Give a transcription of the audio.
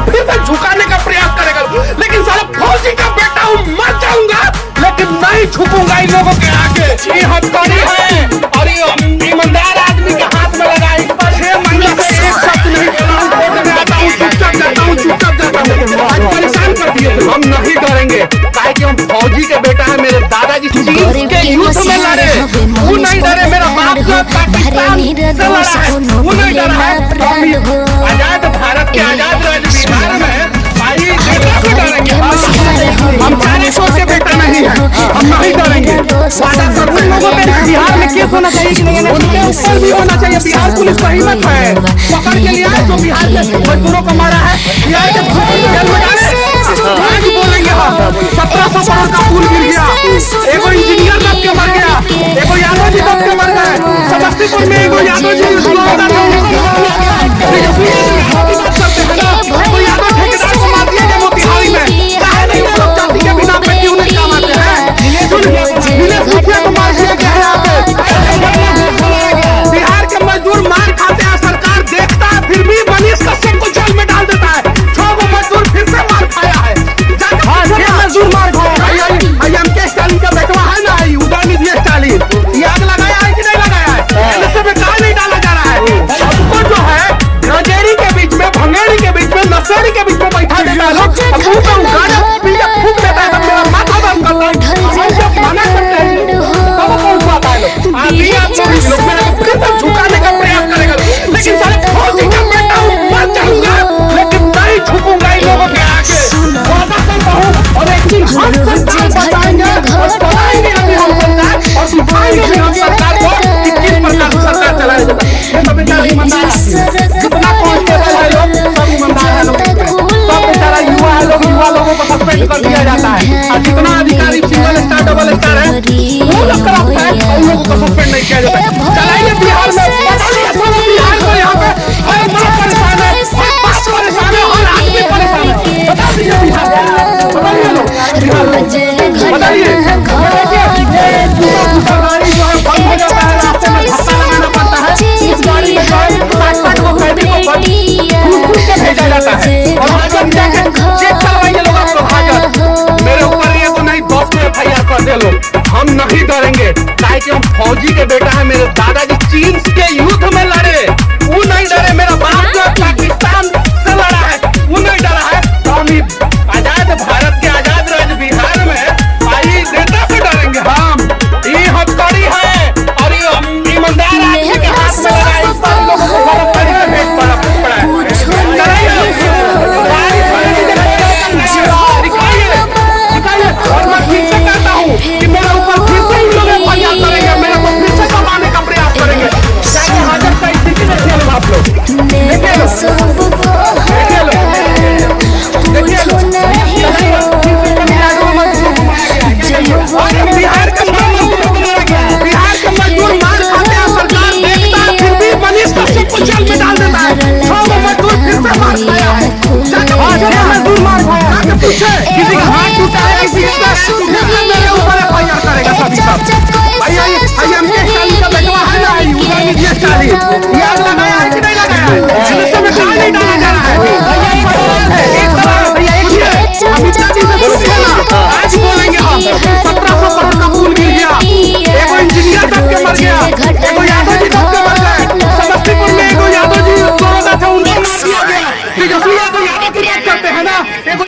फिर से झुकाने का प्रयास करेगा, लेकिन साला फौजी का बेटा हूँ, मर जाऊंगा लेकिन नहीं झुकूंगा इन लोगों के आगे। ये हथकड़ी है और ये ईमानदार आदमी के हाथ में लगा। 6 महीने से एक शब्द नहीं बोला हूँ, कोर्ट में आता हूँ, चुपचाप जाता हूँ, चुपचाप जाता हूँ। आज परेशान कर दिए। हम नहीं डरेंगे, काहे कि हम फौजी के बेटा है। मेरे दादाजी चीन के युद्ध में लड़े, वो नहीं डरे। मेरा बाप जो पाकिस्तान से लड़ा है, वो नहीं डरा है। आजाद भारत के आजाद राज्य बिहार में भाई नेता से डरेंगे। हम 400 के बेटा नहीं है, हम नहीं डरेंगे। वादा करते लोगों पे बिहार में केस होना चाहिए कि नहीं, उनके ऊपर भी होना चाहिए। बिहार पुलिस का हिम्मत है, पकड़ के लिया है जो बिहार के मजदूरों को मारा है, बिहार के जेल में डाले। आज बोलेंगे हम 1700 करोड़ का पुल गिर गया, एगो इंजीनियर दब के मर गया, एगो यादव जी दब के मर गए। समस्तीपुर में एगो यादव जी बिहार के मजदूर मार खाते हैं, सरकार देखता है, फिर भी मनीष कश्यप को जेल में डाल देता है। 6 गो मजदूर फिर से मार खाया है, मजदूर मार खाया। एमके स्टालिन का बेटवा है ना, उदयनिधि स्टालिन, ये आग लगाया है कि नहीं लगाया है? एनएसए में कहा नहीं डाला जा रहा है। सबको जो है गजेरी के बीच में, भंगेरी के बीच में, नशेरी के बीच में बैठा देता है लोग, फूक देता है। मेरा माथा दर्द करता है, जब मना करते हैं तब कौन पाता है लोग। अभी आप लोग मेरे को फिर से झुकाने का प्रयास करेगा, लेकिन साले फौजी का बेटा हूँ, मर जाऊंगा लेकिन नहीं झुकूंगा इन लोगों के आगे। वादा करता हूँ और एक दिन हम सरकार बताएंगे और बताएंगे अभी हम सरकार और दिखाएंगे भी हम सरकार को कि किस प्रकार से सरकार चलाया जाता है। ये सब बेचारा ईमानदार है, जितना कांस्टेबल है लोग सब ईमानदार है लोग, सब बेचारा युवा है लोग, युवा लोगों को सस्पेंड कर दिया जाता है। और जितना अधिकारी सिंगल स्टार डबल स्टार है वो लोग खराब है, उन लोगों को सस्पेंड नहीं किया जाता। चलाइए बिहार में, बिहार को यहाँ पे हर मर्द परेशान है, हर बाप परेशान है, हर आदमी परेशान है। बता दीजिए बिहार, बताइए लोग बिहार में, बताइए गाड़ी जो है बंद हो जाता है, रास्ते में धक्का लगाना पड़ता है। इस गाड़ी में 60 को कैदी को के भेजा जाता है और हाजर जाके चेक करवाइए लोग आपको हाजर। मेरे ऊपर ये तो नहीं 10 को FIR कर दे लोग। हम नहीं डरेंगे, काहे कि हम फौजी के बेटा है। मेरे दादाजी चीन के युद्ध में लड़े, वो नहीं डरे। मेरा बाप जो पाकिस्तान से लड़ा है, वो नहीं डरा है। तो हम आजाद भारत के आजाद राज्य बिहार में भाई नेता से डरेंगे हम। ये हथकड़ी है और ये ईमानदार आदमी के हाथ में लगा। इस बार लोगों को गलत तरीके से भेज पड़ा है। दिखाइए और मैं फिर से कहता हूँ कि मेरे ऊपर फिर से इन लोग FIR करेंगे, मेरे को फिर से कमाने का प्रयास करेंगे। चाहे हाजर का स्थिति देखिए लोग, आप लोग देखिए लो, देखिए लो, देखिए लो। और बिहार के मजदूर मार खाते हैं, सरकार देखता है, फिर भी मनीष कश्यप को जेल में डाल देता है। 6 गो मजदूर फिर से मार खाया है, मजदूर मार खाया है। पूछे किसी का हाथ टूटा है, किसी का मेरे ऊपर FIR करेगा सभी सब। भाई एमके स्टालिन का बेटवा है ना, उदयनिधि स्टालिन, ये आग लगाया है कि नहीं लगाया है? एनएसए में कहा नहीं डाला जा रहा है। आज बोलेंगे हम 1700 करोड़ का पुल गिर गया, एगो इंजीनियर दब के मर गया, एगो यादव जी दब के मर गए। समस्तीपुर में एगो यादव जी दोनों था, उनको मार दिया गया। तेजस्वी यादव की बात करते हैं ना।